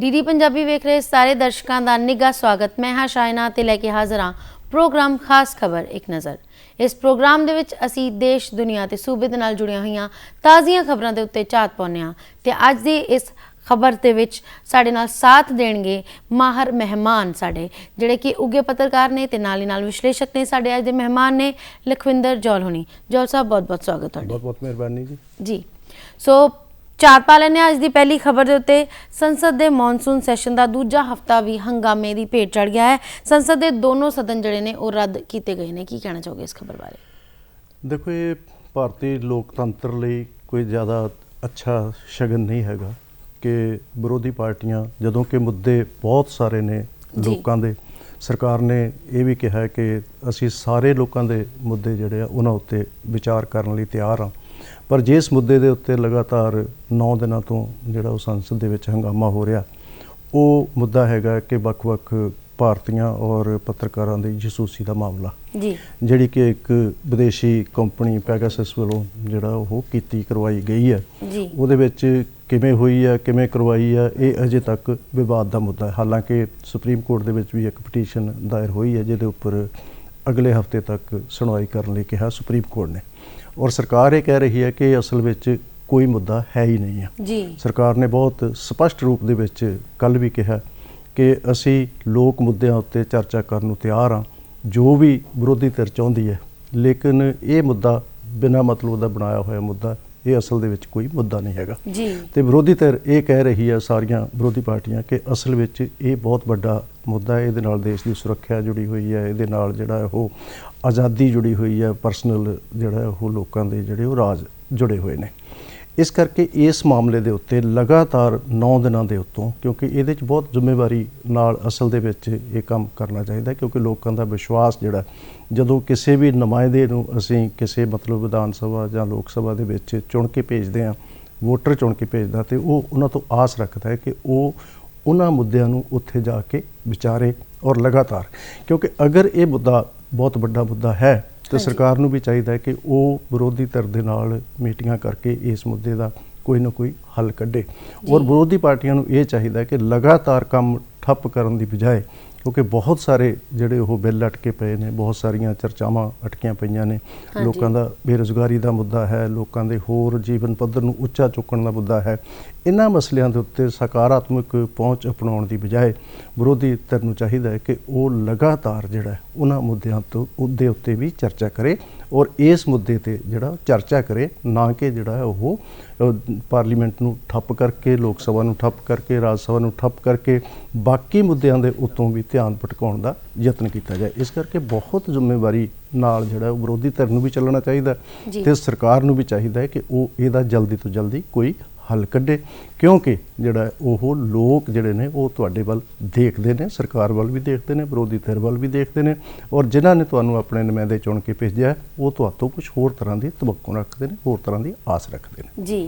DD Punjabi ਵੇਖ ਰਹੇ ਸਾਰੇ ਦਰਸ਼ਕਾਂ ਦਾ ਨਿੱਘਾ ਸਵਾਗਤ। ਮੈਂ ਹਾਂ ਸ਼ਾਇਨਾ ਤੇ ਲੈ ਕੇ ਹਾਜ਼ਰ ਹਾਂ ਪ੍ਰੋਗਰਾਮ ਖਾਸ ਖਬਰ ਇੱਕ ਨਜ਼ਰ। ਇਸ ਪ੍ਰੋਗਰਾਮ ਦੇ ਵਿੱਚ ਅਸੀਂ ਦੇਸ਼ ਦੁਨੀਆ ਤੇ ਸੂਬੇ ਦੇ ਨਾਲ ਜੁੜੀਆਂ ਹੋਈਆਂ ਤਾਜ਼ੀਆਂ ਖਬਰਾਂ ਦੇ ਉੱਤੇ ਝਾਤ ਪਾਉਂਦੇ ਹਾਂ ਤੇ ਅੱਜ ਦੀ ਇਸ खबर के विच साडे नाल साथ देणगे माहर मेहमान साडे जिहड़े कि उगे पत्रकार ने ते नाल ही नाल विश्लेषक ने। साडे अज दे मेहमान ने लखविंदर जौल होनी। जौल साहब बहुत बहुत स्वागत है। बहुत बहुत मेहरबानी जी। सो चार पा लैने अज दी पहली खबर दे उत्ते संसद दे मॉनसून सैशन का दूजा हफ्ता भी हंगामे की भेट चढ़ गया है। संसद के दोनों सदन जिहड़े ने वो रद्द किए गए हैं। की कहना चाहोगे इस खबर बारे? देखो, ये भारतीय लोकतंत्र लई कोई ज़्यादा अच्छा शगन नहीं हैगा कि विरोधी पार्टियां जदों के मुद्दे बहुत सारे ने लोगों के, सरकार ने यह भी कहा कि असी सारे लोगों के मुद्दे जोड़े उन्होंने उत्ते विचार करने लई तैयार हाँ, पर जिस मुद्दे के उत्ते लगातार 9 दिनों तो जोड़ा संसद दे विच हंगामा हो रहा वो मुद्दा हैगा कि वख-वख भारतीयों और पत्रकारों की जसूसी का मामला जी कि एक विदेशी कंपनी पैगासस वालों जोड़ा वो कीती करवाई गई है, वो किमें हुई है किमें करवाई है ये अजे तक विवाद का मुद्दा है। हालांकि सुप्रीम कोर्ट दे विच भी एक पटीशन दायर हुई है जिहदे उपर अगले हफ्ते तक सुनवाई करने लई कहा सुप्रीम कोर्ट ने, और सरकार ये कह रही है कि असल विच कोई मुद्दा है ही नहीं है। सरकार ने बहुत स्पष्ट रूप दे विच कल भी कहा कि असी लोक मुद्दों उत्ते चर्चा करने नूं तैयार हाँ जो भी विरोधी धिर चाहुंदी है, लेकिन ये मुद्दा बिना मतलब दा बनाया होया मुद्दा ये असल दे विच कोई मुद्दा नहीं हैगा। तो विरोधी धिर ये कह रही है सारियां विरोधी पार्टियां कि असल विच ये बहुत बड़ा मुद्दा है, इहदे नाल देश की सुरक्षा जुड़ी हुई है, इहदे नाल जिहड़ा वो आज़ादी जुड़ी हुई है, परसनल जिहड़ा वो लोकां दे जिहड़े वो राज जुड़े हुए ने। इस करके इस मामले के उत्ते लगातार 9 दिनों के उत्तों, क्योंकि ये बहुत जिम्मेवारी नाल असल दे विच ये काम करना चाहिए, क्योंकि लोगों का विश्वास जिहड़ा जदों किसी भी नुमाइंदे नूं असीं किसी मतलब विधान सभा या लोक सभा दे विच चुन के भेजते हैं, वोटर चुन के भेजदा तो वो उन्हां तो आस रखता है कि वो उन्हां मुद्दों नूं उत्थे जाके विचारे और लगातार, क्योंकि अगर ये मुद्दा बहुत बड़ा मुद्दा है तो सरकार नूं भी चाहिए कि वो विरोधी धिर दे नाल मीटिंगां करके इस मुद्दे का कोई ना कोई हल कढ़े, और विरोधी पार्टियां नूं ये चाहिए कि लगातार काम ठप्प करन दी बजाय, क्योंकि बहुत सारे जिहड़े वो बिल अटके पे ने, बहुत सारियां चर्चावां अटकियां पईयां ने, लोकां दा बेरोज़गारी का मुद्दा है, लोकां दे होर जीवन पद्धर नूं उच्चा चुकण दा मुद्दा है। इन्हां मसलियां दे उत्ते सकारात्मक पहुँच अपनाउण दी बजाय विरोधी धिर नूं चाहीदा है कि वो लगातार जिहड़ा उन्हां मुद्दिआं तो उहदे उत्ते भी चर्चा करे और इस मुद्दे ते जिहड़ा चर्चा करे, ना कि जिहड़ा वो पार्लीमेंट नूं ठप्प करके, लोक सभा नूं ठप्प करके, राज सभा नूं ठप्प करके बाकी मुद्दिआं दे उत्तों भी ध्यान भटकाउण दा यतन किया जाए। इस करके बहुत जिम्मेवारी नाल जिहड़ा विरोधी धिर नूं भी चलना चाहिए ते सरकार नूं भी चाहिए कि वो इहदा जल्दी तो जल्दी कोई हल कढ़े, क्योंकि जिहड़ा वो लोग जिहड़े ने वो तुहाडे वल देखते हैं, सरकार वल भी देखते हैं, विरोधी धिर वल भी देखते हैं, और जिन्हां ने तुहानूं अपने नुमाइंदे चुन के भेजिया वो तुहातों कुछ होर तरह की तवक्को रखते हैं, होर तरह की आस रखते हैं। जी,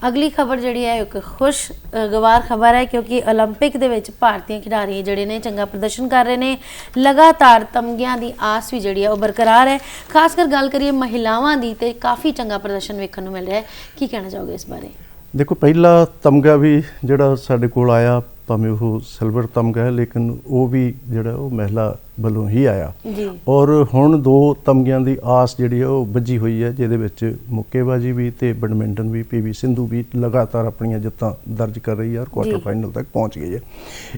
अगली खबर जिहड़ी है एक खुशगवार खबर है, क्योंकि ओलंपिक दे विच भारतीय खिडारी जिहड़े ने चंगा प्रदर्शन कर रहे हैं, लगातार तमगियां की आस भी जिहड़ी है वो बरकरार है। खासकर गल करिए महिलावां दी ते काफ़ी चंगा प्रदर्शन वेखण नूं मिल रहा है। की कहना चाहोगे इस बारे? देखो, पहला तमगा भी जिहड़ा साडे कोल आया, भावें वो सिल्वर तमगा है, लेकिन वो भी जिहड़ा वो महिला वालों ही आया, और हुण 2 तमगियां की आस जिहड़ी है वो बजी हुई है, जिहदे विच मुक्केबाजी भी ते बैडमिंटन भी, पीवी सिंधु भी लगातार अपनी जित्तां दर्ज कर रही है और क्वार्टर फाइनल तक पहुँच गई है।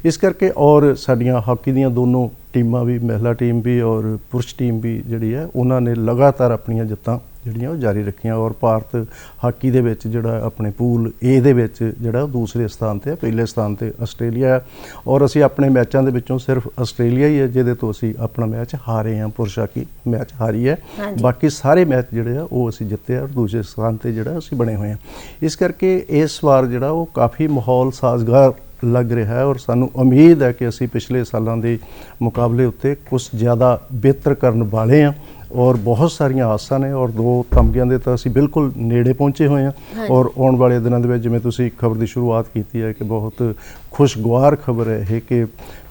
इस करके और साडियां हॉकी दीयां दोनों टीमां भी, महिला टीम भी और पुरुष टीम भी जिहड़ी है उन्होंने लगातार अपनी जित्तां जिहड़ियां जारी रखियां, और भारत हॉकी दे विच जिहड़ा अपने पूल ए दे विच जिहड़ा दूसरे स्थान ते है, पहले स्थान ते आस्ट्रेलिया है, और असीं अपने मैचों के विचों सिर्फ आस्ट्रेलिया ही है जिहदे तो असीं अपना मैच हारे हैं, पुरुष हॉकी मैच हारी है, बाकी सारे मैच जिहड़े आ वो असीं जित्ते और दूसरे स्थान ते जिहड़ा असीं बने हुए हैं। इस करके इस बार जिहड़ा वो काफ़ी माहौल साजगार लग रहा है, और सानू उम्मीद है कि असी पिछले सालों के मुकाबले उत्ते कुछ ज़्यादा बेहतर करने वाले हैं, और बहुत सारिया आसां ने, और 2 तमगियां दे तां असीं बिल्कुल नेड़े पहुँचे हुए हैं। और आने वाले दिनों के जिवें तुसीं खबर की शुरुआत की है कि बहुत खुशगवार खबर है ये कि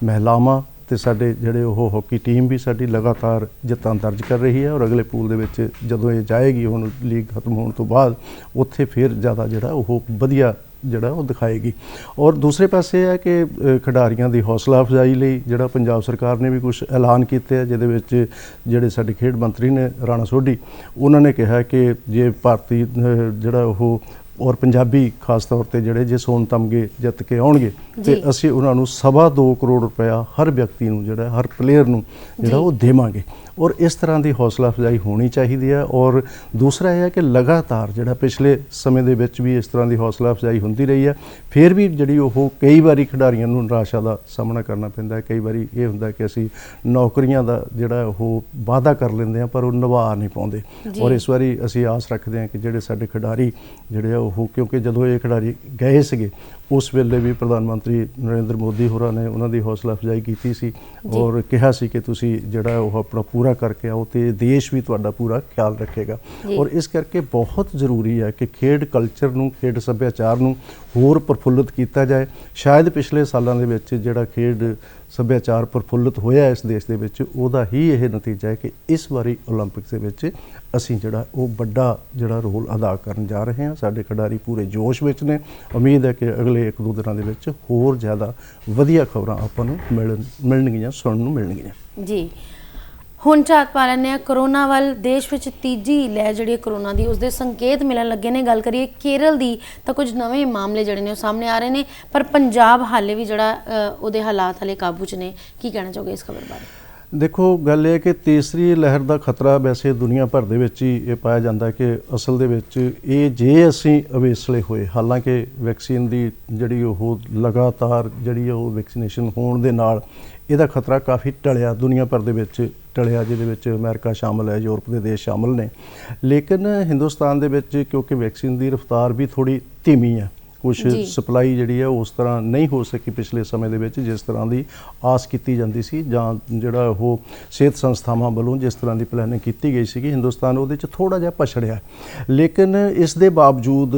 महिलावां ते साडे जिहड़े वो हॉकी टीम भी साडी लगातार जित्तां दर्ज कर रही है, और अगले पूल दे विच जदों ये जाएगी हुण लीग खत्म होने तो बाद उत्थे फिर ज़्यादा जिहड़ा वो वधिया ਜਿਹੜਾ ਉਹ ਦਿਖਾਏਗੀ। ਔਰ ਦੂਸਰੇ ਪਾਸੇ ਹੈ ਕਿ ਖਿਡਾਰੀਆਂ ਦੀ ਹੌਸਲਾ ਅਫਜ਼ਾਈ ਲਈ ਜਿਹੜਾ ਪੰਜਾਬ ਸਰਕਾਰ ਨੇ ਵੀ ਕੁਝ ਐਲਾਨ ਕੀਤੇ ਆ, ਜਿਹਦੇ ਵਿੱਚ ਜਿਹੜੇ ਸਾਡੇ ਖੇਡ ਮੰਤਰੀ ਨੇ ਰਾਣਾ ਸੋਢੀ, ਉਹਨਾਂ ਨੇ ਕਿਹਾ ਕਿ ਜੇ ਭਾਰਤੀ ਜਿਹੜਾ ਉਹ ਔਰ ਪੰਜਾਬੀ ਖਾਸ ਤੌਰ ਤੇ ਜਿਹੜੇ ਜੇ ਸੋਨ ਤਮਗੇ ਜਿੱਤ ਕੇ ਆਉਣਗੇ ਤੇ ਅਸੀਂ ਉਹਨਾਂ ਨੂੰ 2.25 ਕਰੋੜ ਰੁਪਇਆ ਹਰ ਵਿਅਕਤੀ ਨੂੰ ਜਿਹੜਾ ਹਰ ਪਲੇਅਰ ਨੂੰ ਜਿਹੜਾ ਉਹ ਦੇਵਾਂਗੇ। ਔਰ ਇਸ ਤਰ੍ਹਾਂ ਦੀ ਹੌਸਲਾ ਅਫਜ਼ਾਈ ਹੋਣੀ ਚਾਹੀਦੀ ਹੈ। ਔਰ ਦੂਸਰਾ ਇਹ ਹੈ ਕਿ ਲਗਾਤਾਰ ਜਿਹੜਾ ਪਿਛਲੇ ਸਮੇਂ ਦੇ ਵਿੱਚ ਵੀ ਇਸ ਤਰ੍ਹਾਂ ਦੀ ਹੌਸਲਾ ਅਫਜ਼ਾਈ ਹੁੰਦੀ ਰਹੀ ਹੈ, ਫਿਰ ਵੀ ਜਿਹੜੀ ਉਹ ਕਈ ਵਾਰੀ ਖਿਡਾਰੀਆਂ ਨੂੰ ਨਿਰਾਸ਼ਾ ਦਾ ਸਾਹਮਣਾ ਕਰਨਾ ਪੈਂਦਾ ਹੈ। ਕਈ ਵਾਰੀ ਇਹ ਹੁੰਦਾ ਕਿ ਅਸੀਂ ਨੌਕਰੀਆਂ ਦਾ ਜਿਹੜਾ ਉਹ ਵਾਅਦਾ ਕਰ ਲੈਂਦੇ ਹਾਂ ਪਰ ਉਹ ਨਿਭਾ ਨਹੀਂ ਪਾਉਂਦੇ। ਔਰ ਇਸ ਵਾਰੀ ਅਸੀਂ ਆਸ ਰੱਖਦੇ ਹਾਂ ਕਿ ਜਿਹੜੇ ਸਾਡੇ ਖਿਡਾਰੀ ਜਿਹੜੇ ਉਹ, ਕਿਉਂਕਿ ਜਦੋਂ ਇਹ ਖਿਡਾਰੀ ਗਏ ਸੀਗੇ ਉਸ ਵੇਲੇ ਵੀ ਪ੍ਰਧਾਨ ਮੰਤਰੀ ਨਰਿੰਦਰ ਮੋਦੀ ਹੋਰਾਂ ਨੇ ਉਹਨਾਂ ਦੀ ਹੌਸਲਾ ਅਫਜ਼ਾਈ ਕੀਤੀ ਸੀ ਔਰ ਕਿਹਾ ਸੀ ਕਿ ਤੁਸੀਂ ਜਿਹੜਾ ਉਹ ਆਪਣਾ ਪੂਰਾ ਕਰਕੇ ਆਓ ਤੇ ਦੇਸ਼ ਵੀ ਤੁਹਾਡਾ ਪੂਰਾ ਖਿਆਲ ਰੱਖੇਗਾ। ਔਰ ਇਸ ਕਰਕੇ ਬਹੁਤ ਜ਼ਰੂਰੀ ਹੈ ਕਿ ਖੇਡ ਕਲਚਰ ਨੂੰ, ਖੇਡ ਸੱਭਿਆਚਾਰ ਨੂੰ ਹੋਰ ਪ੍ਰਫੁੱਲਿਤ ਕੀਤਾ ਜਾਏ। ਸ਼ਾਇਦ ਪਿਛਲੇ ਸਾਲਾਂ ਦੇ ਵਿੱਚ ਜਿਹੜਾ ਖੇਡ ਸੱਭਿਆਚਾਰ ਪ੍ਰਫੁੱਲਿਤ ਹੋਇਆ ਇਸ ਦੇਸ਼ ਦੇ ਵਿੱਚ, ਉਹਦਾ ਹੀ ਇਹ ਨਤੀਜਾ ਹੈ ਕਿ ਇਸ ਵਾਰੀ ਓਲੰਪਿਕਸ ਦੇ ਵਿੱਚ ਅਸੀਂ ਜਿਹੜਾ ਉਹ ਵੱਡਾ ਜਿਹੜਾ ਰੋਲ ਅਦਾ ਕਰਨ ਜਾ ਰਹੇ ਹਾਂ। ਸਾਡੇ ਖਿਡਾਰੀ ਪੂਰੇ ਜੋਸ਼ ਵਿੱਚ ਨੇ। ਉਮੀਦ ਹੈ ਕਿ ਅਗਲੇ 1-2 ਦਿਨਾਂ ਦੇ ਵਿੱਚ ਹੋਰ ਜ਼ਿਆਦਾ ਵਧੀਆ ਖਬਰਾਂ ਆਪਾਂ ਨੂੰ ਮਿਲਣਗੀਆਂ, ਸੁਣਨ ਨੂੰ ਮਿਲਣਗੀਆਂ। ਜੀ, ਹੁਣ ਝਾਤ ਪਾ ਲੈਂਦੇ ਹਾਂ ਕਰੋਨਾ ਵੱਲ। ਦੇਸ਼ ਵਿੱਚ ਤੀਜੀ ਲਹਿਰ ਜਿਹੜੀ ਕਰੋਨਾ ਦੀ, ਉਸਦੇ ਸੰਕੇਤ ਮਿਲਣ ਲੱਗੇ ਨੇ। ਗੱਲ ਕਰੀਏ ਕੇਰਲ ਦੀ ਤਾਂ ਕੁਝ ਨਵੇਂ ਮਾਮਲੇ ਜਿਹੜੇ ਨੇ ਉਹ ਸਾਹਮਣੇ ਆ ਰਹੇ ਨੇ, ਪਰ ਪੰਜਾਬ ਹਾਲੇ ਵੀ ਜਿਹੜਾ ਉਹਦੇ ਹਾਲਾਤ ਹਾਲੇ ਕਾਬੂ 'ਚ ਨੇ। ਕੀ ਕਹਿਣਾ ਚਾਹੋਗੇ ਇਸ ਖਬਰ ਬਾਰੇ? ਦੇਖੋ, ਗੱਲ ਇਹ ਕਿ ਤੀਸਰੀ ਲਹਿਰ ਦਾ ਖਤਰਾ ਵੈਸੇ ਦੁਨੀਆ ਭਰ ਦੇ ਵਿੱਚ ਹੀ ਇਹ ਪਾਇਆ ਜਾਂਦਾ ਕਿ ਅਸਲ ਦੇ ਵਿੱਚ ਇਹ ਜੇ ਅਸੀਂ ਅਵੇਸਲੇ ਹੋਏ, ਹਾਲਾਂਕਿ ਵੈਕਸੀਨ ਦੀ ਜਿਹੜੀ ਉਹ ਲਗਾਤਾਰ ਜਿਹੜੀ ਉਹ ਵੈਕਸੀਨੇਸ਼ਨ ਹੋਣ ਦੇ ਨਾਲ ਇਹਦਾ ਖਤਰਾ ਕਾਫੀ ਟਲਿਆ, ਦੁਨੀਆ ਭਰ ਦੇ ਵਿੱਚ ਟਲਿਆ, ਜਿਹਦੇ ਵਿੱਚ ਅਮਰੀਕਾ ਸ਼ਾਮਲ ਹੈ, ਯੂਰਪ ਦੇ ਦੇਸ਼ ਸ਼ਾਮਲ ਨੇ। ਲੇਕਿਨ ਹਿੰਦੁਸਤਾਨ ਦੇ ਵਿੱਚ ਕਿਉਂਕਿ ਵੈਕਸੀਨ ਦੀ ਰਫ਼ਤਾਰ ਵੀ ਥੋੜ੍ਹੀ ਧੀਮੀ ਹੈ, ਕੁਛ ਸਪਲਾਈ ਜਿਹੜੀ ਹੈ ਉਸ ਤਰ੍ਹਾਂ ਨਹੀਂ ਹੋ ਸਕੀ ਪਿਛਲੇ ਸਮੇਂ ਦੇ ਵਿੱਚ ਜਿਸ ਤਰ੍ਹਾਂ ਦੀ ਆਸ ਕੀਤੀ ਜਾਂਦੀ ਸੀ, ਜਾਂ ਜਿਹੜਾ ਉਹ ਸਿਹਤ ਸੰਸਥਾਵਾਂ ਵੱਲੋਂ ਜਿਸ ਤਰ੍ਹਾਂ ਦੀ ਪਲੈਨਿੰਗ ਕੀਤੀ ਗਈ ਸੀਗੀ, ਹਿੰਦੁਸਤਾਨ ਉਹਦੇ 'ਚ ਥੋੜ੍ਹਾ ਜਿਹਾ ਪਛੜਿਆ। ਲੇਕਿਨ ਇਸ ਦੇ ਬਾਵਜੂਦ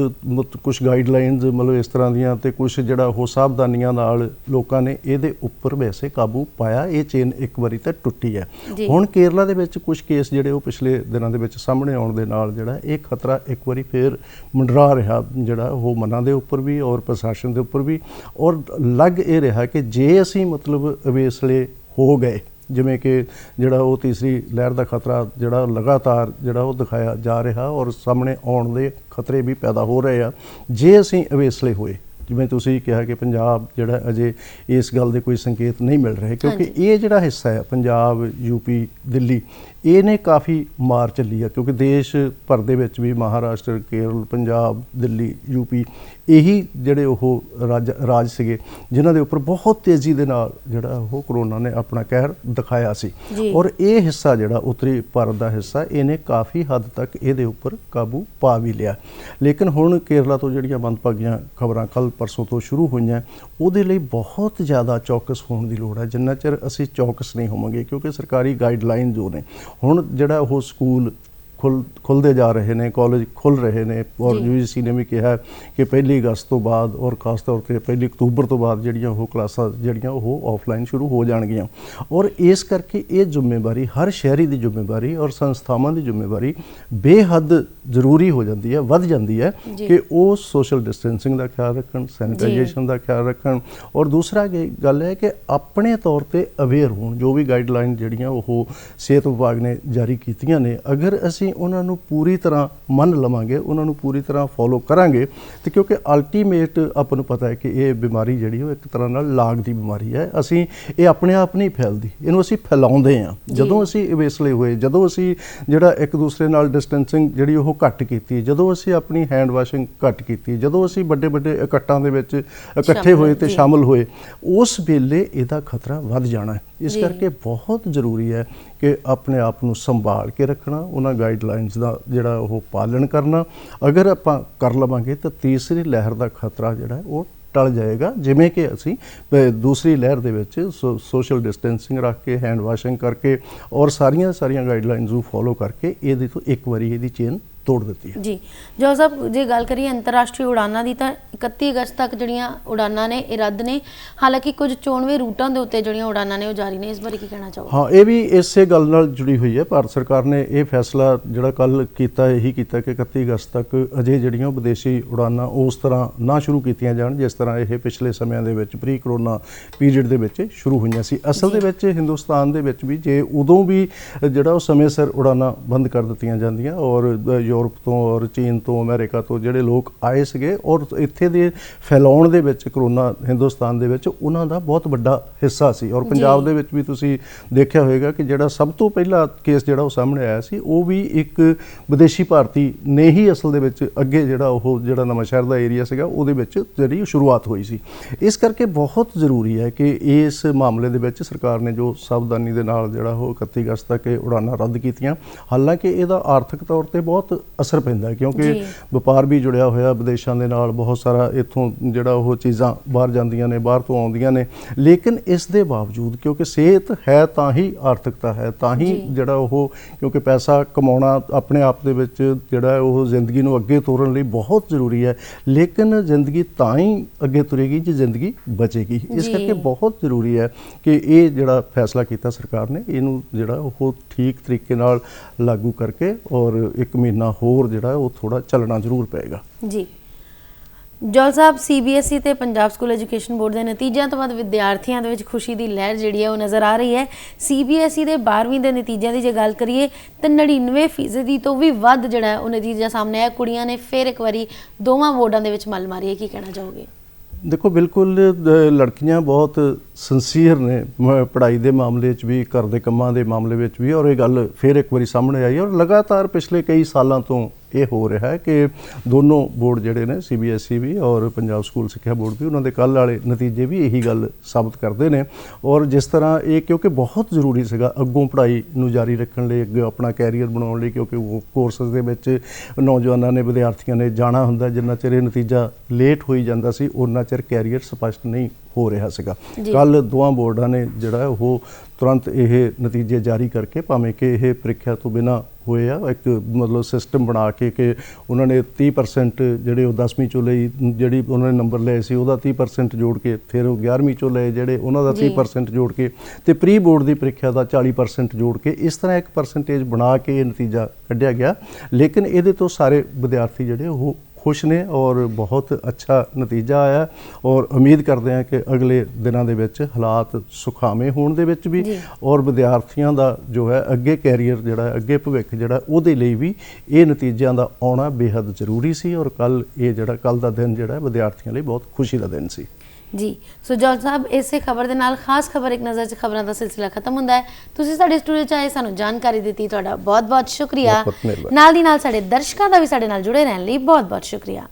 ਕੁਛ ਗਾਈਡਲਾਈਨਜ਼ ਮਤਲਬ ਇਸ ਤਰ੍ਹਾਂ ਦੀਆਂ ਤੇ ਕੁਛ ਜਿਹੜਾ ਉਹ ਸਾਵਧਾਨੀਆਂ ਨਾਲ ਲੋਕਾਂ ਨੇ ਇਹਦੇ ਉੱਪਰ ਵੈਸੇ ਕਾਬੂ ਪਾਇਆ। ਇਹ ਚੇਨ ਇੱਕ ਵਾਰੀ ਤਾਂ ਟੁੱਟੀ ਹੈ। ਹੁਣ ਕੇਰਲਾ ਦੇ ਵਿੱਚ ਕੁਛ ਕੇਸ ਜਿਹੜੇ ਉਹ ਪਿਛਲੇ ਦਿਨਾਂ ਦੇ ਵਿੱਚ ਸਾਹਮਣੇ ਆਉਣ ਦੇ ਨਾਲ ਜਿਹੜਾ ਇਹ ਖਤਰਾ ਇੱਕ ਵਾਰੀ ਫਿਰ ਮੰਡਰਾ ਰਿਹਾ, ਜਿਹੜਾ ਉਹ ਮਨਾਂ ਦੇ ਉੱਪਰ ਵੀ ਔਰ ਪ੍ਰਸ਼ਾਸਨ ਦੇ ਉੱਪਰ ਵੀ। ਔਰ ਲੱਗ ਇਹ ਰਿਹਾ ਕਿ ਜੇ ਅਸੀਂ ਮਤਲਬ ਅਵੇਸਲੇ ਹੋ ਗਏ, ਜਿਵੇਂ ਕਿ ਜਿਹੜਾ ਉਹ ਤੀਸਰੀ ਲਹਿਰ ਦਾ ਖਤਰਾ ਜਿਹੜਾ ਲਗਾਤਾਰ ਜਿਹੜਾ ਉਹ ਦਿਖਾਇਆ ਜਾ ਰਿਹਾ ਔਰ ਸਾਹਮਣੇ ਆਉਣ ਦੇ ਖਤਰੇ ਵੀ ਪੈਦਾ ਹੋ ਰਹੇ ਆ, ਜੇ ਅਸੀਂ ਅਵੇਸਲੇ ਹੋਏ, ਜਿਵੇਂ ਤੁਸੀਂ ਕਿਹਾ ਕਿ ਪੰਜਾਬ ਜਿਹੜਾ ਅਜੇ ਇਸ ਗੱਲ ਦੇ ਕੋਈ ਸੰਕੇਤ ਨਹੀਂ ਮਿਲ ਰਹੇ, ਕਿਉਂਕਿ ਇਹ ਜਿਹੜਾ ਹਿੱਸਾ ਹੈ ਪੰਜਾਬ, ਯੂਪੀ, ਦਿੱਲੀ, ਇਹਨੇ ਕਾਫੀ ਮਾਰ ਚੱਲੀ ਆ, ਕਿਉਂਕਿ ਦੇਸ਼ ਭਰ ਦੇ ਵਿੱਚ ਵੀ ਮਹਾਰਾਸ਼ਟਰ, ਕੇਰਲ, ਪੰਜਾਬ, ਦਿੱਲੀ, ਯੂਪੀ, ਇਹੀ ਜਿਹੜੇ ਉਹ ਰਾਜ ਸੀਗੇ ਜਿਨ੍ਹਾਂ ਦੇ ਉੱਪਰ ਬਹੁਤ ਤੇਜ਼ੀ ਦੇ ਨਾਲ ਜਿਹੜਾ ਉਹ ਕਰੋਨਾ ਨੇ ਆਪਣਾ ਕਹਿਰ ਦਿਖਾਇਆ ਸੀ। ਔਰ ਇਹ ਹਿੱਸਾ ਜਿਹੜਾ ਉੱਤਰੀ ਭਾਰਤ ਦਾ ਹਿੱਸਾ, ਇਹਨੇ ਕਾਫੀ ਹੱਦ ਤੱਕ ਇਹਦੇ ਉੱਪਰ ਕਾਬੂ ਪਾ ਵੀ ਲਿਆ। ਲੇਕਿਨ ਹੁਣ ਕੇਰਲਾ ਤੋਂ ਜਿਹੜੀਆਂ ਮੰਦਭਾਗੀਆਂ ਖਬਰਾਂ ਕੱਲ੍ਹ ਪਰਸੋਂ ਤੋਂ ਸ਼ੁਰੂ ਹੋਈਆਂ, ਉਹਦੇ ਲਈ ਬਹੁਤ ਜ਼ਿਆਦਾ ਚੌਕਸ ਹੋਣ ਦੀ ਲੋੜ ਹੈ। ਜਿੰਨਾ ਚਿਰ ਅਸੀਂ ਚੌਕਸ ਨਹੀਂ ਹੋਵਾਂਗੇ, ਕਿਉਂਕਿ ਸਰਕਾਰੀ ਗਾਈਡਲਾਈਨ ਜੋ ਨੇ, ਹੁਣ ਜਿਹੜਾ ਉਹ ਸਕੂਲ ਖੁੱਲ੍ਹਦੇ ਜਾ ਰਹੇ ਨੇ, ਕਾਲਜ ਖੁੱਲ੍ਹ ਰਹੇ ਨੇ, ਔਰ UGC ਨੇ ਵੀ ਕਿਹਾ ਕਿ 1 ਅਗਸਤ ਤੋਂ ਬਾਅਦ ਔਰ ਖਾਸ ਤੌਰ 'ਤੇ 1 ਅਕਤੂਬਰ ਤੋਂ ਬਾਅਦ ਜਿਹੜੀਆਂ ਉਹ ਕਲਾਸਾਂ ਜਿਹੜੀਆਂ ਉਹ ਆਫਲਾਈਨ ਸ਼ੁਰੂ ਹੋ ਜਾਣਗੀਆਂ। ਔਰ ਇਸ ਕਰਕੇ ਇਹ ਜ਼ਿੰਮੇਵਾਰੀ ਹਰ ਸ਼ਹਿਰੀ ਦੀ ਜ਼ਿੰਮੇਵਾਰੀ ਔਰ ਸੰਸਥਾਵਾਂ ਦੀ ਜ਼ਿੰਮੇਵਾਰੀ ਬੇਹੱਦ ਜ਼ਰੂਰੀ ਹੋ ਜਾਂਦੀ ਹੈ, ਵੱਧ ਜਾਂਦੀ ਹੈ ਕਿ ਉਹ ਸੋਸ਼ਲ ਡਿਸਟੈਂਸਿੰਗ ਦਾ ਖਿਆਲ ਰੱਖਣ, ਸੈਨੀਟਾਈਜੇਸ਼ਨ ਦਾ ਖਿਆਲ ਰੱਖਣ। ਔਰ ਦੂਸਰਾ ਗੱਲ ਹੈ ਕਿ ਆਪਣੇ ਤੌਰ 'ਤੇ ਅਵੇਅਰ ਹੋਣ। ਜੋ ਵੀ ਗਾਈਡਲਾਈਨ ਜਿਹੜੀਆਂ ਉਹ ਸਿਹਤ ਵਿਭਾਗ ਨੇ ਜਾਰੀ ਕੀਤੀਆਂ ਨੇ, ਅਗਰ ਅਸੀਂ ਉਹਨਾਂ ਨੂੰ ਪੂਰੀ ਤਰ੍ਹਾਂ ਮੰਨ ਲਵਾਂਗੇ, ਉਹਨਾਂ ਨੂੰ ਪੂਰੀ ਤਰ੍ਹਾਂ ਫੋਲੋ ਕਰਾਂਗੇ, ਤੇ ਕਿਉਂਕਿ ਅਲਟੀਮੇਟ ਆਪਾਂ ਨੂੰ ਪਤਾ ਹੈ ਕਿ ਇਹ ਬਿਮਾਰੀ ਜਿਹੜੀ ਉਹ ਇੱਕ ਤਰ੍ਹਾਂ ਨਾਲ ਲਾਗ ਦੀ ਬਿਮਾਰੀ ਹੈ। ਅਸੀਂ ਇਹ ਆਪਣੇ ਆਪ ਨਹੀਂ ਫੈਲਦੀ, ਇਹਨੂੰ ਅਸੀਂ ਫੈਲਾਉਂਦੇ ਹਾਂ। ਜਦੋਂ ਅਸੀਂ ਅਵੇਸਲੇ ਹੋਏ, ਜਦੋਂ ਅਸੀਂ ਜਿਹੜਾ ਇੱਕ ਦੂਸਰੇ ਨਾਲ ਡਿਸਟੈਂਸਿੰਗ ਜਿਹੜੀ ਉਹ ਘੱਟ ਕੀਤੀ, ਜਦੋਂ ਅਸੀਂ ਆਪਣੀ ਹੈਂਡ ਵਾਸ਼ਿੰਗ ਘੱਟ ਕੀਤੀ, ਜਦੋਂ ਅਸੀਂ ਵੱਡੇ ਵੱਡੇ ਇਕੱਠਾਂ ਦੇ ਵਿੱਚ ਇਕੱਠੇ ਹੋਏ ਤੇ ਸ਼ਾਮਲ ਹੋਏ, ਉਸ ਵੇਲੇ ਇਹਦਾ ਖਤਰਾ ਵੱਧ ਜਾਣਾ ਹੈ। ਇਸ ਕਰਕੇ ਬਹੁਤ ਜ਼ਰੂਰੀ ਹੈ ਕਿ ਆਪਣੇ ਆਪ ਨੂੰ ਸੰਭਾਲ ਕੇ ਰੱਖਣਾ, ਉਹਨਾਂ ਗਾਈਡਲਾਈਨਸ ਦਾ ਜਿਹੜਾ ਉਹ ਪਾਲਣ ਕਰਨਾ। ਅਗਰ ਆਪਾਂ ਕਰ ਲਵਾਂਗੇ ਤਾਂ ਤੀਸਰੀ ਲਹਿਰ ਦਾ ਖਤਰਾ ਜਿਹੜਾ ਉਹ ਟਲ ਜਾਏਗਾ। ਜਿਵੇਂ ਕਿ ਅਸੀਂ ਦੂਸਰੀ ਲਹਿਰ ਦੇ ਵਿੱਚ ਸੋਸ਼ਲ ਡਿਸਟੈਂਸਿੰਗ ਰੱਖ ਕੇ, ਹੈਂਡ ਵਾਸ਼ਿੰਗ ਕਰਕੇ ਔਰ ਸਾਰੀਆਂ ਗਾਈਡਲਾਈਨਸ ਨੂੰ ਫੋਲੋ ਕਰਕੇ ਇਹਦੇ ਤੋਂ ਇੱਕ ਵਾਰੀ ਇਹਦੀ ਚੇਨ ਤੋੜ ਦਿੱਤੀ ਹੈ। ਜੀ ਜੋ ਸਾਹਿਬ ਜੇ ਗੱਲ ਕਰੀਏ ਅੰਤਰਰਾਸ਼ਟਰੀ ਉਡਾਨਾਂ ਦੀ ਤਾਂ 31 ਅਗਸਤ ਤੱਕ ਜਿਹੜੀਆਂ ਉਡਾਨਾਂ ਨੇ ਇਹ ਰੱਦ ਨੇ, ਹਾਲਾਂਕਿ ਕੁਝ ਚੋਣਵੇਂ ਰੂਟਾਂ ਦੇ ਉੱਤੇ ਜਿਹੜੀਆਂ ਉਡਾਨਾਂ ਨੇ ਉਹ ਜਾਰੀ ਨੇ, ਇਸ ਬਾਰੇ ਕੀ ਕਹਿਣਾ ਚਾਹੋਗੇ? ਹਾਂ, ਇਹ ਵੀ ਇਸੇ ਗੱਲ ਨਾਲ ਜੁੜੀ ਹੋਈ ਹੈ। ਭਾਰਤ ਸਰਕਾਰ ਨੇ ਇਹ ਫੈਸਲਾ ਜਿਹੜਾ ਕੱਲ ਕੀਤਾ, ਇਹੀ ਕੀਤਾ ਕਿ 31 ਅਗਸਤ ਤੱਕ ਅਜੇ ਜਿਹੜੀਆਂ ਵਿਦੇਸ਼ੀ ਉਡਾਨਾਂ ਉਸ ਤਰ੍ਹਾਂ ਨਾ ਸ਼ੁਰੂ ਕੀਤੀਆਂ ਜਾਣ ਜਿਸ ਤਰ੍ਹਾਂ ਇਹ ਪਿਛਲੇ ਸਮਿਆਂ ਦੇ ਵਿੱਚ ਪ੍ਰੀ ਕਰੋਨਾ ਪੀਰੀਅਡ ਦੇ ਵਿੱਚ ਸ਼ੁਰੂ ਹੋਈਆਂ ਸੀ। ਅਸਲ ਦੇ ਵਿੱਚ ਹਿੰਦੁਸਤਾਨ ਦੇ ਵਿੱਚ ਵੀ ਜੇ ਉਦੋਂ ਵੀ ਜਿਹੜਾ ਉਹ ਸਮੇਂ ਸਿਰ ਉਡਾਨਾਂ ਬੰਦ ਕਰ ਦਿੱਤੀਆਂ ਜਾਂਦੀਆਂ ਔਰ ਯੂਰਪ ਤੋਂ ਔਰ ਚੀਨ ਤੋਂ ਅਮਰੀਕਾ ਤੋਂ ਜਿਹੜੇ ਲੋਕ ਆਏ ਸੀਗੇ ਔਰ ਇੱਥੇ ਦੇ ਫੈਲਾਉਣ ਦੇ ਵਿੱਚ ਕਰੋਨਾ ਹਿੰਦੁਸਤਾਨ ਦੇ ਵਿੱਚ ਉਹਨਾਂ ਦਾ ਬਹੁਤ ਵੱਡਾ ਹਿੱਸਾ ਸੀ। ਔਰ ਪੰਜਾਬ ਦੇ ਵਿੱਚ ਵੀ ਤੁਸੀਂ ਦੇਖਿਆ ਹੋਵੇਗਾ ਕਿ ਜਿਹੜਾ ਸਭ ਤੋਂ ਪਹਿਲਾ ਕੇਸ ਜਿਹੜਾ ਉਹ ਸਾਹਮਣੇ ਆਇਆ ਸੀ ਉਹ ਵੀ ਇੱਕ ਵਿਦੇਸ਼ੀ ਭਾਰਤੀ ਨੇ ਹੀ ਅਸਲ ਦੇ ਵਿੱਚ ਅੱਗੇ ਜਿਹੜਾ ਨਵਾਂਸ਼ਹਿਰ ਦਾ ਏਰੀਆ ਸੀਗਾ ਉਹਦੇ ਵਿੱਚ ਜਿਹੜੀ ਸ਼ੁਰੂਆਤ ਹੋਈ ਸੀ। ਇਸ ਕਰਕੇ ਬਹੁਤ ਜ਼ਰੂਰੀ ਹੈ ਕਿ ਇਸ ਮਾਮਲੇ ਦੇ ਵਿੱਚ ਸਰਕਾਰ ਨੇ ਜੋ ਸਾਵਧਾਨੀ ਦੇ ਨਾਲ ਜਿਹੜਾ ਉਹ 31 ਅਗਸਤ ਤੱਕ ਇਹ ਉਡਾਨਾਂ ਰੱਦ ਕੀਤੀਆਂ। ਹਾਲਾਂਕਿ ਇਹਦਾ ਆਰਥਿਕ ਤੌਰ ਤੇ ਬਹੁਤ ਅਸਰ ਪੈਂਦਾ ਕਿਉਂਕਿ ਵਪਾਰ ਵੀ ਜੁੜਿਆ ਹੋਇਆ ਵਿਦੇਸ਼ਾਂ ਦੇ ਨਾਲ, ਬਹੁਤ ਸਾਰਾ ਇੱਥੋਂ ਜਿਹੜਾ ਉਹ ਚੀਜ਼ਾਂ ਬਾਹਰ ਜਾਂਦੀਆਂ ਨੇ, ਬਾਹਰ ਤੋਂ ਆਉਂਦੀਆਂ ਨੇ। ਲੇਕਿਨ ਇਸ ਦੇ ਬਾਵਜੂਦ ਕਿਉਂਕਿ ਸਿਹਤ ਹੈ ਤਾਂ ਹੀ ਆਰਥਿਕਤਾ ਹੈ, ਤਾਂ ਹੀ ਜਿਹੜਾ ਉਹ ਕਿਉਂਕਿ ਪੈਸਾ ਕਮਾਉਣਾ ਆਪਣੇ ਆਪ ਦੇ ਵਿੱਚ ਜਿਹੜਾ ਉਹ ਜ਼ਿੰਦਗੀ ਨੂੰ ਅੱਗੇ ਤੋਰਨ ਲਈ ਬਹੁਤ ਜ਼ਰੂਰੀ ਹੈ। ਲੇਕਿਨ ਜ਼ਿੰਦਗੀ ਤਾਂ ਹੀ ਅੱਗੇ ਤੁਰੇਗੀ ਜੇ ਜ਼ਿੰਦਗੀ ਬਚੇਗੀ। ਇਸ ਕਰਕੇ ਬਹੁਤ ਜ਼ਰੂਰੀ ਹੈ ਕਿ ਇਹ ਜਿਹੜਾ ਫੈਸਲਾ ਕੀਤਾ ਸਰਕਾਰ ਨੇ ਇਹਨੂੰ ਜਿਹੜਾ ਉਹ ਠੀਕ ਤਰੀਕੇ ਨਾਲ ਲਾਗੂ ਕਰਕੇ ਔਰ 1 ਮਹੀਨਾ ਹੋਰ ਜਿਹੜਾ ਉਹ ਥੋੜਾ ਚੱਲਣਾ ਜ਼ਰੂਰ ਪਏਗਾ। ਜੀ ਜੋਲ ਸਾਹਿਬ, CBSE ਤੇ ਪੰਜਾਬ ਸਕੂਲ ਐਜੂਕੇਸ਼ਨ ਬੋਰਡ ਦੇ ਨਤੀਜਿਆਂ ਤੋਂ ਬਾਅਦ ਵਿਦਿਆਰਥੀਆਂ ਦੇ ਵਿੱਚ ਖੁਸ਼ੀ ਦੀ ਲਹਿਰ ਜਿਹੜੀ ਹੈ ਉਹ ਨਜ਼ਰ ਆ ਰਹੀ ਹੈ। CBSE ਦੇ 12ਵੀਂ ਦੇ ਨਤੀਜਿਆਂ ਦੀ ਜੇ ਗੱਲ ਕਰੀਏ ਤਾਂ 99% ਤੋਂ ਵੀ ਵੱਧ ਜਿਹੜਾ ਉਹ ਨਤੀਜਾ ਸਾਹਮਣੇ ਆਇਆ। ਕੁੜੀਆਂ ਨੇ ਫਿਰ ਇੱਕ ਵਾਰੀ ਦੋਵਾਂ ਬੋਰਡਾਂ ਦੇ ਵਿੱਚ ਮੱਲ ਮਾਰੀ ਹੈ, ਕੀ ਕਹਿਣਾ ਚਾਹੋਗੇ? ਦੇਖੋ, ਬਿਲਕੁਲ ਲੜਕੀਆਂ ਬਹੁਤ ਸਿੰਸੀਅਰ ਨੇ ਪੜ੍ਹਾਈ ਦੇ ਮਾਮਲੇ 'ਚ ਵੀ, ਘਰ ਦੇ ਕੰਮਾਂ ਦੇ ਮਾਮਲੇ ਵਿੱਚ ਵੀ, ਔਰ ਇਹ ਗੱਲ ਫਿਰ ਇੱਕ ਵਾਰੀ ਸਾਹਮਣੇ ਆਈ ਔਰ ਲਗਾਤਾਰ ਪਿਛਲੇ ਕਈ ਸਾਲਾਂ ਤੋਂ ਇਹ ਹੋ ਰਿਹਾ ਹੈ ਕਿ ਦੋਨੋਂ ਬੋਰਡ ਜਿਹੜੇ ਨੇ CBSE ਵੀ ਔਰ ਪੰਜਾਬ ਸਕੂਲ ਸਿੱਖਿਆ ਬੋਰਡ ਵੀ, ਉਹਨਾਂ ਦੇ ਕੱਲ੍ਹ ਵਾਲੇ ਨਤੀਜੇ ਵੀ ਇਹੀ ਗੱਲ ਸਾਬਤ ਕਰਦੇ ਨੇ। ਔਰ ਜਿਸ ਤਰ੍ਹਾਂ ਇਹ ਕਿਉਂਕਿ ਬਹੁਤ ਜ਼ਰੂਰੀ ਸੀਗਾ ਅੱਗੋਂ ਪੜ੍ਹਾਈ ਨੂੰ ਜਾਰੀ ਰੱਖਣ ਲਈ, ਅੱਗੇ ਆਪਣਾ ਕੈਰੀਅਰ ਬਣਾਉਣ ਲਈ, ਕਿਉਂਕਿ ਉਹ ਕੋਰਸਿਸ ਦੇ ਵਿੱਚ ਨੌਜਵਾਨਾਂ ਨੇ, ਵਿਦਿਆਰਥੀਆਂ ਨੇ ਜਾਣਾ ਹੁੰਦਾ। ਜਿੰਨਾ ਚਿਰ ਇਹ ਨਤੀਜਾ ਲੇਟ ਹੋਈ ਜਾਂਦਾ ਸੀ ਉਹਨਾਂ ਚਿਰ ਕੈਰੀਅਰ ਸਪਸ਼ਟ ਨਹੀਂ ਹੋ ਰਿਹਾ ਸੀਗਾ। ਕੱਲ੍ਹ ਦੋਵਾਂ ਬੋਰਡਾਂ ਨੇ ਜਿਹੜਾ ਉਹ ਤੁਰੰਤ ਇਹ ਨਤੀਜੇ ਜਾਰੀ ਕਰਕੇ, ਭਾਵੇਂ ਕਿ ਇਹ ਪ੍ਰੀਖਿਆ ਤੋਂ ਬਿਨਾਂ ਹੋਏ ਆ, ਇੱਕ ਮਤਲਬ ਸਿਸਟਮ ਬਣਾ ਕੇ ਕਿ ਉਹਨਾਂ ਨੇ 30% ਜਿਹੜੇ ਉਹ 10ਵੀਂ ਚੋਂ ਲਈ ਜਿਹੜੀ ਉਹਨਾਂ ਨੇ ਨੰਬਰ ਲਏ ਸੀ ਉਹਦਾ 30% ਜੋੜ ਕੇ, ਫਿਰ ਉਹ 11ਵੀਂ ਚੋਂ ਲਏ ਜਿਹੜੇ ਉਹਨਾਂ ਦਾ 30% ਜੋੜ ਕੇ, ਤੇ ਪ੍ਰੀ ਬੋਰਡ ਦੀ ਪ੍ਰੀਖਿਆ ਦਾ 40% ਜੋੜ ਕੇ, ਇਸ ਤਰ੍ਹਾਂ ਇੱਕ ਪਰਸੈਂਟੇਜ ਬਣਾ ਕੇ ਇਹ ਨਤੀਜਾ ਕੱਢਿਆ ਗਿਆ। ਲੇਕਿਨ ਇਹਦੇ ਤੋਂ ਸਾਰੇ ਵਿਦਿਆਰਥੀ ਜਿਹੜੇ ਉਹ खुश ने और बहुत अच्छा नतीजा आया और उम्मीद करते हैं कि अगले दिनों के विच हालात सुखावे होने दे विच भी और विद्यार्थियों का जो है अगे कैरीयर जिहड़ा अगे भविख जिहड़ा उहदे लई भी ये नतीजों का आना बेहद जरूरी सी और कल ये जिहड़ा कल दा दिन जिहड़ा विद्यार्थियों लई बहुत खुशी का दिन सी। जी सो जॉल साहब, इसे खबर के नाल खास खबर एक नज़र च खबरों का सिलसिला खत्म होंदा है। तुसीं साडे स्टूडियो च आए, सानूं जानकारी दी, तुहाडा बहुत बहुत शुक्रिया। नाल दी नाल साडे दर्शकों का भी साडे नाल जुड़े रहने लई बहुत बहुत शुक्रिया।